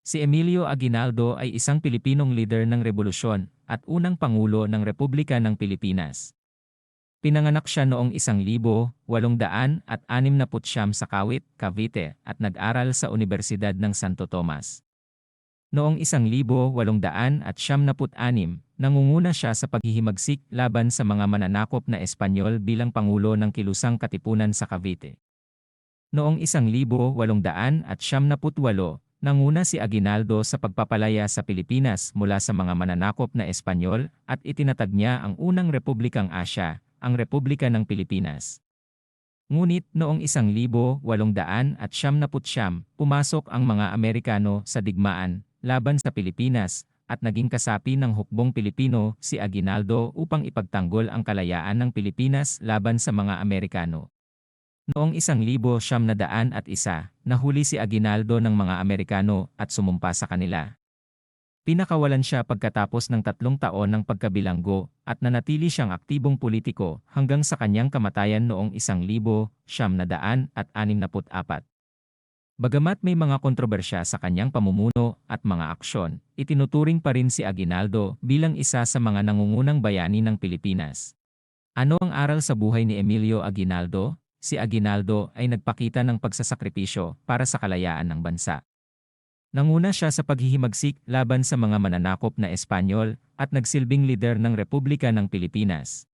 Si Emilio Aguinaldo ay isang Pilipinong lider ng rebolusyon at unang Pangulo ng Republika ng Pilipinas. Pinanganak siya noong 1869 sa Kawit, Cavite at nag-aral sa Universidad ng Santo Tomas. Noong 1876, nangunguna siya sa paghihimagsik laban sa mga mananakop na Espanyol bilang Pangulo ng Kilusang Katipunan sa Cavite. Noong 1878, nanguna si Aguinaldo sa pagpapalaya sa Pilipinas mula sa mga mananakop na Espanyol at itinatag niya ang unang Republikang Asya, ang Republika ng Pilipinas. Ngunit noong 1879, pumasok ang mga Amerikano sa digmaan laban sa Pilipinas at naging kasapi ng hukbong Pilipino si Aguinaldo upang ipagtanggol ang kalayaan ng Pilipinas laban sa mga Amerikano. Noong 1901, nahuli si Aguinaldo ng mga Amerikano at sumumpa sa kanila. Pinakawalan siya pagkatapos ng 3 taon ng pagkabilanggo at nanatili siyang aktibong politiko hanggang sa kanyang kamatayan noong 1964. Bagamat may mga kontrobersya sa kanyang pamumuno at mga aksyon, itinuturing pa rin si Aguinaldo bilang isa sa mga nangungunang bayani ng Pilipinas. Ano ang aral sa buhay ni Emilio Aguinaldo? Si Aguinaldo ay nagpakita ng pagsasakripisyo para sa kalayaan ng bansa. Nanguna siya sa paghihimagsik laban sa mga mananakop na Espanyol at nagsilbing lider ng Republika ng Pilipinas.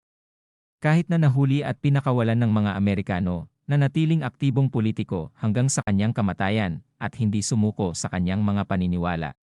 Kahit na nahuli at pinakawalan ng mga Amerikano, nanatiling aktibong politiko hanggang sa kanyang kamatayan at hindi sumuko sa kanyang mga paniniwala.